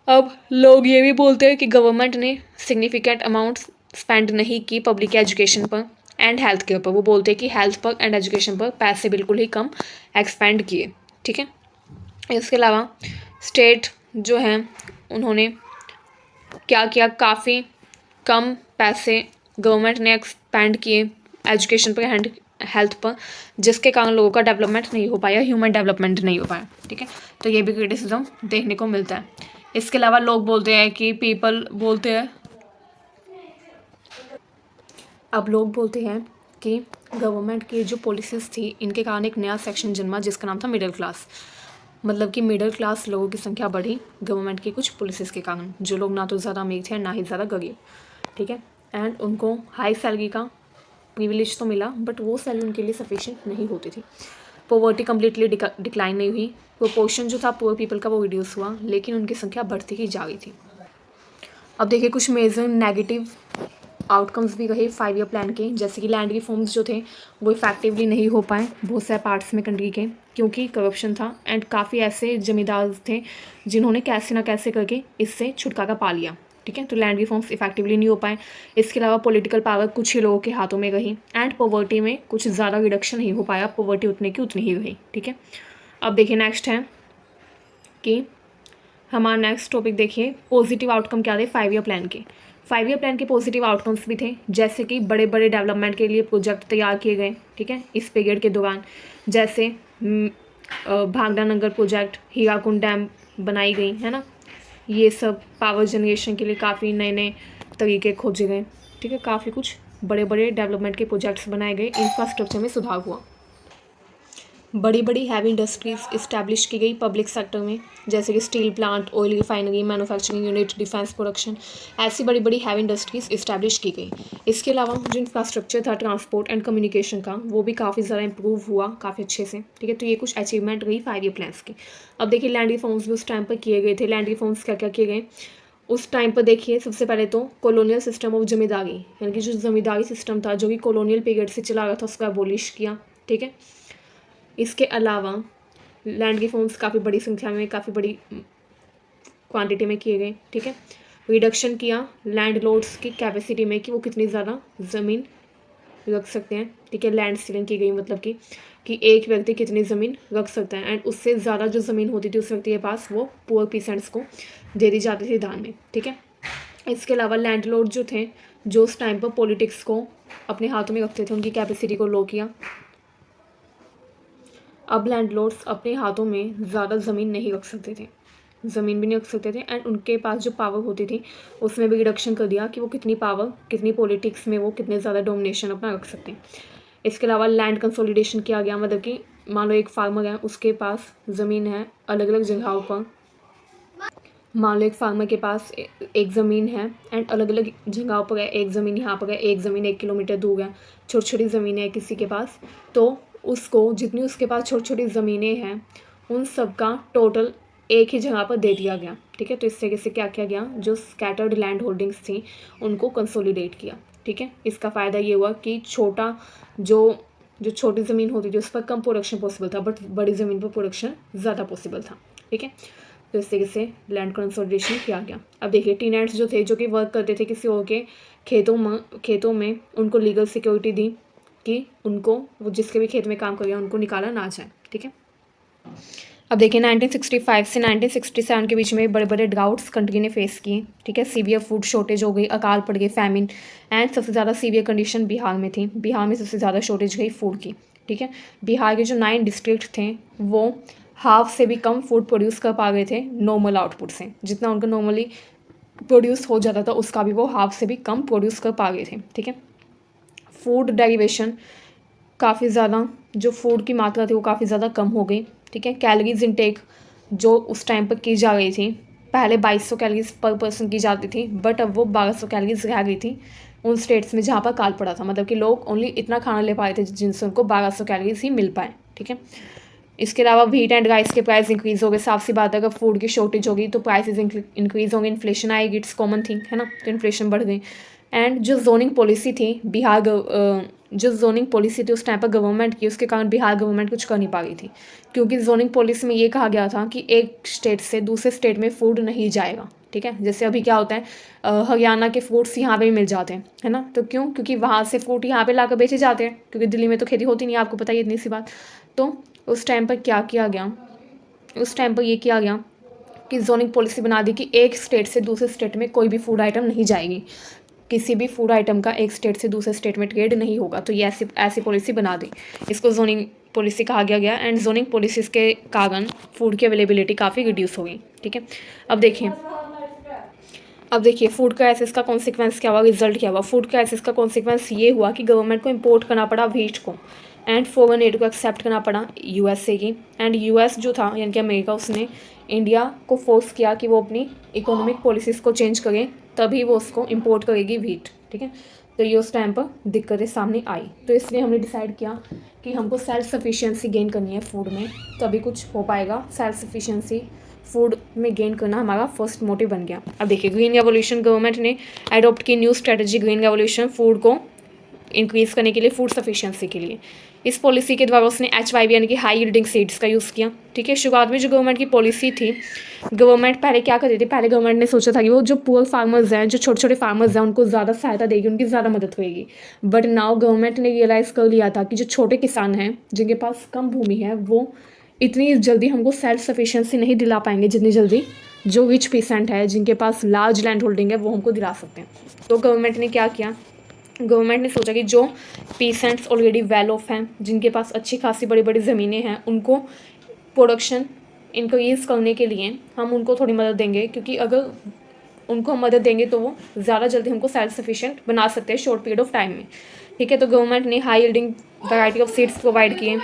अब लोग ये भी बोलते हैं कि गवर्नमेंट ने सिग्निफिकेंट अमाउंट स्पेंड नहीं की पब्लिक एजुकेशन पर एंड हेल्थ केयर पर। वो बोलते हैं कि हेल्थ पर एंड एजुकेशन पर पैसे बिल्कुल ही कम एक्सपेंड किए। ठीक है, इसके अलावा स्टेट जो हैं उन्होंने क्या किया, काफ़ी कम पैसे गवर्नमेंट ने एक्सपेंड किए एजुकेशन पर एंड हेल्थ पर, जिसके कारण लोगों का डेवलपमेंट नहीं हो पाया, ह्यूमन डेवलपमेंट नहीं हो पाया। ठीक है, तो ये भी क्रिटिसिज्म देखने को मिलता है। इसके अलावा लोग बोलते हैं कि पीपल बोलते हैं, अब लोग बोलते हैं कि गवर्नमेंट की जो पॉलिसीज़ थी इनके कारण एक नया सेक्शन जन्मा जिसका नाम था मिडिल क्लास। मतलब कि मिडिल क्लास लोगों की संख्या बढ़ी गवर्नमेंट की कुछ पॉलिसीज़ के कारण, जो लोग ना तो ज़्यादा अमीर थे ना ही ज़्यादा गरीब, ठीक है। एंड उनको हाई सैलरी का प्रिविलेज तो मिला, बट वो सैलरी उनके लिए सफिशिएंट नहीं होती थी। पॉवर्टी कम्प्लीटली डिक्लाइन नहीं हुई, प्रोपोर्शन जो था पुअर पीपल का वो रिड्यूस हुआ, लेकिन उनकी संख्या बढ़ती ही जा रही थी। अब देखिए कुछ मेजर नेगेटिव आउटकम्स भी रहे 5 ईयर प्लान के, जैसे कि लैंड रिफॉर्म्स जो थे वो इफेक्टिवली नहीं हो पाए बहुत सारे पार्ट्स में कंट्री के, क्योंकि करप्शन था एंड काफ़ी ऐसे जमींदार थे जिन्होंने कैसे ना कैसे करके इससे छुटकारा पा लिया, ठीक है। तो लैंड रिफॉर्म्स इफेक्टिवली नहीं हो पाए। इसके अलावा पॉलिटिकल पावर कुछ ही लोगों के हाथों में रही एंड पॉवर्टी में कुछ ज़्यादा रिडक्शन नहीं हो पाया, पॉवर्टी उतने की उतनी ही रही, ठीक है। अब देखिए नेक्स्ट है कि हमारा नेक्स्ट टॉपिक देखिए पॉजिटिव आउटकम क्या थे 5 ईयर प्लान के। 5 ईयर प्लान के पॉजिटिव आउटकम्स भी थे, जैसे कि बड़े बड़े डेवलपमेंट के लिए प्रोजेक्ट तैयार किए गए, ठीक है, इस पीरियड के दौरान। जैसे भागदा नगर प्रोजेक्ट, हीराकुंड डैम बनाई गई है ना, ये सब पावर जनरेशन के लिए काफ़ी नए नए तरीके खोजे गए, ठीक है। काफ़ी कुछ बड़े बड़े डेवलपमेंट के प्रोजेक्ट्स बनाए गए, इंफ्रास्ट्रक्चर में सुधार हुआ। बड़ी बड़ी हैवी इंडस्ट्रीज़ इस्टेब्लिश की गई पब्लिक सेक्टर में, जैसे कि steel plant, oil refinery, manufacturing unit, defence production, ऐसी बड़ी बड़ी हैवी इंडस्ट्रीज़ इस्टेब्लिश की गई। इसके अलावा जो इंफ्रास्ट्रक्चर था ट्रांसपोर्ट एंड कम्युनिकेशन का, वो भी काफ़ी ज़्यादा इंप्रूव हुआ काफ़ी अच्छे से, ठीक है। तो ये कुछ अचीवमेंट रही 5 ईयर प्लान्स की। अब देखिए लैंड रिफॉर्म्स भी उस टाइम पर किए गए थे। लैंड रिफॉर्म्स क्या क्या किए गए उस टाइम पर देखिए, सबसे पहले तो कॉलोनियल सिस्टम ऑफ जमींदारी, यानी कि जो जमींदारी सिस्टम था जो कि कॉलोनियल पीरियड से चला रहा था, उसका एबॉलिश किया, ठीक है। इसके अलावा लैंड रिफॉर्म्स काफ़ी बड़ी संख्या में, काफ़ी बड़ी क्वांटिटी में किए गए, ठीक है। रिडक्शन किया लैंड लॉर्ड्स की कैपेसिटी में कि वो कितनी ज़्यादा ज़मीन रख सकते हैं, ठीक है। लैंड सीलिंग की गई, मतलब कि एक व्यक्ति कितनी ज़मीन रख सकता है, एंड उससे ज़्यादा जो ज़मीन होती थी उस व्यक्ति के पास, वो पुअर पीसेंट्स को दे दी जाती थी दान में, ठीक है। इसके अलावा लैंड लॉर्ड जो थे, जो उस टाइम पर पॉलिटिक्स को अपने हाथों में रखते थे, उनकी कैपेसिटी को लो किया। अब लैंडलॉर्ड्स अपने हाथों में ज़्यादा ज़मीन नहीं रख सकते थे, ज़मीन भी नहीं रख सकते थे, एंड उनके पास जो पावर होती थी उसमें भी रिडक्शन कर दिया कि वो कितनी पावर, कितनी पॉलिटिक्स में वो कितने ज़्यादा डोमिनेशन अपना रख सकते हैं। इसके अलावा लैंड कंसोलिडेशन किया गया, मतलब कि मान लो एक फार्मर है, उसके पास ज़मीन है अलग अलग जगहों पर। मान लो एक फार्मर के पास एक ज़मीन है एंड अलग अलग जगहों पर है, एक ज़मीन यहाँ पर है, एक ज़मीन 1 किलोमीटर दूर है, छोटी छोटी ज़मीनें है किसी के पास, तो उसको जितनी उसके पास छोटी छोटी ज़मीनें हैं उन सब का टोटल एक ही जगह पर दे दिया गया, ठीक है। तो इस तरीके से क्या किया गया, जो स्कैटर्ड लैंड होल्डिंग्स थी उनको कंसोलिडेट किया, ठीक है। इसका फ़ायदा ये हुआ कि छोटा जो छोटी ज़मीन होती थी उस पर कम प्रोडक्शन पॉसिबल था, बट बड़ी ज़मीन पर प्रोडक्शन ज़्यादा पॉसिबल था, ठीक है। तो इस तरीके से लैंड कंसोलिडेशन किया गया। अब देखिए टीनेंट्स जो थे, जो कि वर्क करते थे किसी और के खेतों में उनको लीगल सिक्योरिटी दी कि उनको, वो जिसके भी खेत में काम कर रहे हैं उनको निकाला ना जाए, ठीक है। अब देखिए 1965 से 1967 के बीच में बड़े बड़े ड्राउट्स कंट्री ने फेस किए, ठीक है। सीवियर फूड शॉर्टेज हो गई, अकाल पड़ गई, फैमिन, एंड सबसे ज़्यादा सीवियर कंडीशन बिहार में थी। बिहार में सबसे ज़्यादा शॉर्टेज गई फूड की, ठीक है। बिहार के जो 9 डिस्ट्रिक्ट थे वो हाफ से भी कम फूड प्रोड्यूस कर पा गए थे नॉर्मल आउटपुट से, जितना उनका नॉर्मली प्रोड्यूस हो जाता था उसका भी वो हाफ से भी कम प्रोड्यूस कर पा गए थे, ठीक है। फूड डेरिवेशन काफ़ी ज़्यादा, जो फूड की मात्रा थी वो काफ़ी ज़्यादा कम हो गई, ठीक है। कैलोरीज इनटेक जो उस टाइम पर की जा रही थी, पहले 2200 कैलोरीज पर पर्सन की जाती थी, बट अब वो 1200 कैलोरीज रह गई थी उन स्टेट्स में जहाँ पर काल पड़ा था, मतलब कि लोग ओनली इतना खाना ले पाए थे जिनसे उनको 1200 कैलोरीज ही मिल पाए, ठीक है। इसके अलावा व्हीट एंड राइस के प्राइस इंक्रीज़ हो गए। साफ सी बात है, अगर फूड की शॉर्टेज होगी तो प्राइसेस इंक्रीज़ होंगे, इन्फ्लेशन आएगी, इट्स कॉमन थिंग है ना, तो इन्फ्लेशन बढ़ गई। एंड जो जोनिंग पॉलिसी थी जो जोनिंग पॉलिसी थी उस टाइम पर गवर्नमेंट की, उसके कारण बिहार गवर्नमेंट कुछ कर नहीं पा रही थी, क्योंकि जोनिंग पॉलिसी में ये कहा गया था कि एक स्टेट से दूसरे स्टेट में फूड नहीं जाएगा, ठीक है। जैसे अभी क्या होता है, हरियाणा के फ्रूट्स यहाँ पे भी मिल जाते हैं, है ना, तो क्यों, क्योंकि वहाँ से फ्रूट यहाँ पे लाकर बेचे जाते हैं, क्योंकि दिल्ली में तो खेती होती नहीं है, आपको पता ही है इतनी सी बात। तो उस टाइम पर क्या किया गया, उस टाइम पर ये किया गया कि जोनिंग पॉलिसी बना दी कि एक स्टेट से दूसरे स्टेट में कोई भी फूड आइटम नहीं जाएगी, किसी भी फूड आइटम का एक स्टेट से दूसरे स्टेट में ट्रेड नहीं होगा, तो ये ऐसी पॉलिसी बना दी। इसको जोनिंग पॉलिसी कहा गया एंड जोनिंग पॉलिसीज़ के कारण फूड की अवेलेबिलिटी काफ़ी रिड्यूस हो गई। ठीक है, अब देखिए फूड क्राइसिस का कॉन्सिक्वेंस क्या हुआ, रिजल्ट क्या हुआ। फूड क्राइसिस का कॉन्सिक्वेंस ये हुआ कि गवर्नमेंट को इम्पोर्ट करना पड़ा व्हीट को एंड फॉरेन एड को एक्सेप्ट करना पड़ा यूएसए की। एंड यूएस जो था यानी कि अमेरिका, उसने इंडिया को फोर्स किया कि वो अपनी इकोनॉमिक पॉलिसीज़ को चेंज करे, तभी वो उसको इम्पोर्ट करेगी व्हीट। ठीक है, तो ये उस टाइम पर दिक्कतें सामने आई, तो इसलिए हमने डिसाइड किया कि हमको सेल्फ सफिशिएंसी गेन करनी है फूड में, तभी कुछ हो पाएगा। सेल्फ सफिशिएंसी फूड में गेन करना हमारा फर्स्ट मोटिव बन गया। अब देखिए ग्रीन रेवोल्यूशन, गवर्नमेंट ने अडॉप्ट की new strategy green revolution, food को इंक्रीज़ करने के लिए, फूड सफिशिएंसी के लिए। इस पॉलिसी के द्वारा उसने HYV यानी कि हाई यील्डिंग सीड्स का यूज़ किया। ठीक है, शुरुआत में जो गवर्नमेंट की पॉलिसी थी, गवर्नमेंट पहले क्या करती थी, पहले गवर्नमेंट ने सोचा था कि वो जो पुअर फार्मर्स हैं, जो छोटे छोटे फार्मर्स हैं, उनको ज़्यादा सहायता देगी, उनकी ज़्यादा मदद करेगी। बट नाउ गवर्नमेंट ने रियलाइज़ कर लिया था कि जो छोटे किसान हैं, जिनके पास कम भूमि है, वो इतनी जल्दी हमको सेल्फ सफिशिएंसी नहीं दिला पाएंगे जितनी जल्दी जो रिच पेसेंट है, जिनके पास लार्ज लैंड होल्डिंग है, वो हमको दिला सकते हैं। तो गवर्नमेंट ने क्या किया, गवर्नमेंट ने सोचा कि जो पेसेंट्स ऑलरेडी वेल ऑफ हैं, जिनके पास अच्छी खासी बड़ी बड़ी ज़मीनें हैं, उनको प्रोडक्शन इंक्रीज़ करने के लिए हम उनको थोड़ी मदद देंगे, क्योंकि अगर उनको हम मदद देंगे तो वो ज़्यादा जल्दी हमको सेल्फ सफिशिएंट बना सकते हैं शॉर्ट पीरियड ऑफ टाइम में। ठीक है, तो गवर्नमेंट ने high yielding variety of seeds provide किए।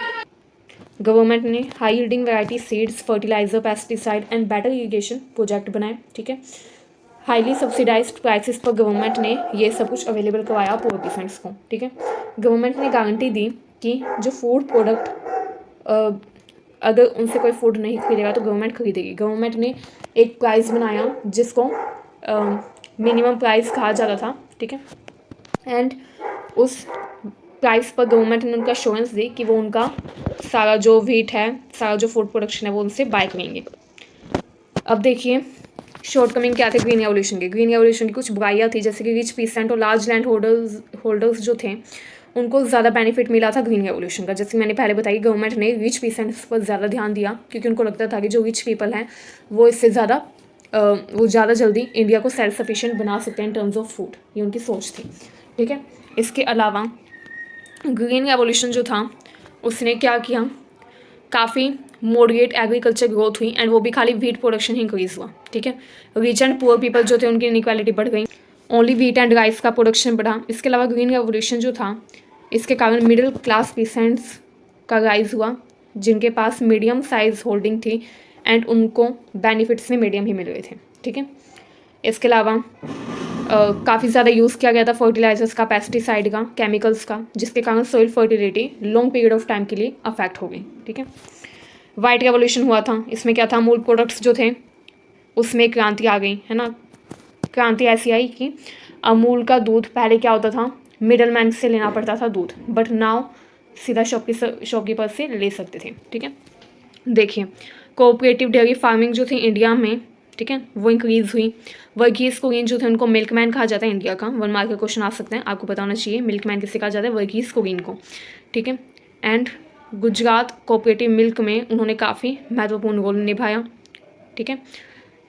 गवर्नमेंट ने high yielding variety seeds, fertiliser, pesticide and better irrigation project बनाए। ठीक है, हाईली सब्सिडाइज्ड प्राइसेस पर गवर्नमेंट ने ये सब कुछ अवेलेबल करवाया पुअर पेशेंट्स को। ठीक है, गवर्नमेंट ने गारंटी दी कि जो फूड प्रोडक्ट, अगर उनसे कोई फूड नहीं खरीदेगा तो गवर्नमेंट खरीदेगी। गवर्नमेंट ने एक प्राइस बनाया जिसको मिनिमम प्राइस कहा जाता था। ठीक है, एंड उस प्राइस पर गवर्नमेंट ने उनका एश्योरेंस दी कि वो उनका सारा जो व्हीट है, सारा जो फूड प्रोडक्शन है, वो उनसे बाय करेंगे। अब देखिए शॉर्टकमिंग क्या थे ग्रीन रेवोल्यूशन के। ग्रीन रेवोल्यूशन की कुछ बुराइयाँ थी, जैसे कि रिच पीसेंट और लार्ज लैंड होल्डर्स जो थे, उनको ज़्यादा बेनिफिट मिला था ग्रीन रेवोल्यूशन का। जैसे मैंने पहले बताई, गवर्नमेंट ने रिच पीसेंट्स पर ज़्यादा ध्यान दिया, क्योंकि उनको लगता था कि जो रिच पीपल हैं वो इससे ज़्यादा वो ज़्यादा जल्दी इंडिया को सेल्फ सफिशिएंट बना सकते हैं इन टर्म्स ऑफ फूड, ये उनकी सोच थी। ठीक है, इसके अलावा ग्रीन रेवोल्यूशन जो था उसने क्या किया, काफ़ी मॉडरेट एग्रीकल्चर ग्रोथ हुई, एंड वो भी खाली व्हीट प्रोडक्शन ही इंक्रीज़ हुआ। ठीक है, रिच एंड पुअर पीपल जो थे उनकी इनइक्वालिटी बढ़ गई, ओनली व्हीट एंड राइस का प्रोडक्शन बढ़ा। इसके अलावा ग्रीन रेवोल्यूशन जो था, इसके कारण मिडिल क्लास पीसेंट्स का राइज हुआ, जिनके पास मीडियम साइज होल्डिंग थी, एंड उनको बेनिफिट्स में मीडियम ही मिल रहे थे। ठीक है, इसके अलावा काफ़ी ज़्यादा यूज़ किया गया था फर्टिलाइजर्स का, पेस्टिसाइड का, केमिकल्स का, जिसके कारण soil fertility long period of time के लिए अफेक्ट हो गई। ठीक है, वाइट रेवोल्यूशन हुआ था, इसमें क्या था, अमूल प्रोडक्ट्स जो थे उसमें क्रांति आ गई, है ना। क्रांति ऐसी आई कि अमूल का दूध पहले क्या होता था, मिडल मैन से लेना पड़ता था दूध, बट नाउ सीधा शॉपकीपर से ले सकते थे। ठीक है, देखिए कोऑपरेटिव डेयरी फार्मिंग जो थी इंडिया में, ठीक है, वो इंक्रीज़ हुई। वर्गीज़ कुरियन जो थे उनको मिल्कमैन कहा जाता है इंडिया का। 1 मार्क का क्वेश्चन आ सकते हैं, आपको पता होना चाहिए मिल्कमैन किसे कहा जाता है, वर्गीज़ कुरियन को। ठीक है, एंड गुजरात कोऑपरेटिव मिल्क में उन्होंने काफ़ी महत्वपूर्ण रोल निभाया। ठीक है,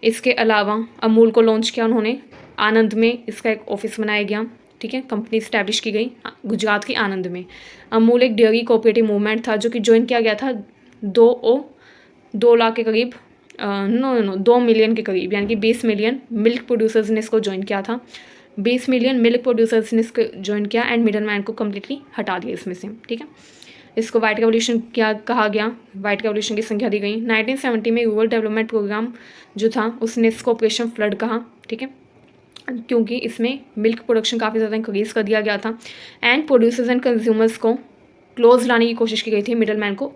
इसके अलावा अमूल को लॉन्च किया उन्होंने, आनंद में इसका एक ऑफिस बनाया गया। ठीक है, कंपनी इस्टेब्लिश की गई गुजरात के आनंद में। अमूल एक डेयरी कोऑपरेटिव मूवमेंट था जो कि ज्वाइन किया गया था 2 लाख के करीब, 2 मिलियन के करीब, यानी कि 20 मिलियन मिल्क प्रोड्यूसर्स ने इसको ज्वाइन किया था। 20 मिलियन मिल्क प्रोड्यूसर्स ने इसको ज्वाइन किया, एंड मिडल मैन को कम्प्लीटली हटा दिया इसमें से। ठीक है, इसको वाइट रेवोल्यूशन क्या कहा गया, वाइट रेवोल्यूशन की संख्या दी गई। 1970 में रूरल डेवलपमेंट प्रोग्राम जो था उसने इसको ऑपरेशन फ्लड कहा। ठीक है, क्योंकि इसमें मिल्क प्रोडक्शन काफ़ी ज़्यादा इंक्रीज़ कर दिया गया था, एंड प्रोड्यूसर्स एंड कंज्यूमर्स को क्लोज लाने की कोशिश की गई थी मिडल मैन को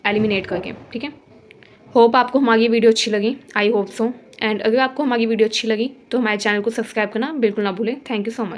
एलिमिनेट करके। ठीक है, होप आपको हमारी वीडियो अच्छी लगी, आई होप सो। एंड अगर आपको हमारी वीडियो अच्छी लगी तो हमारे चैनल को सब्सक्राइब करना बिल्कुल ना भूलें। Thank you so much.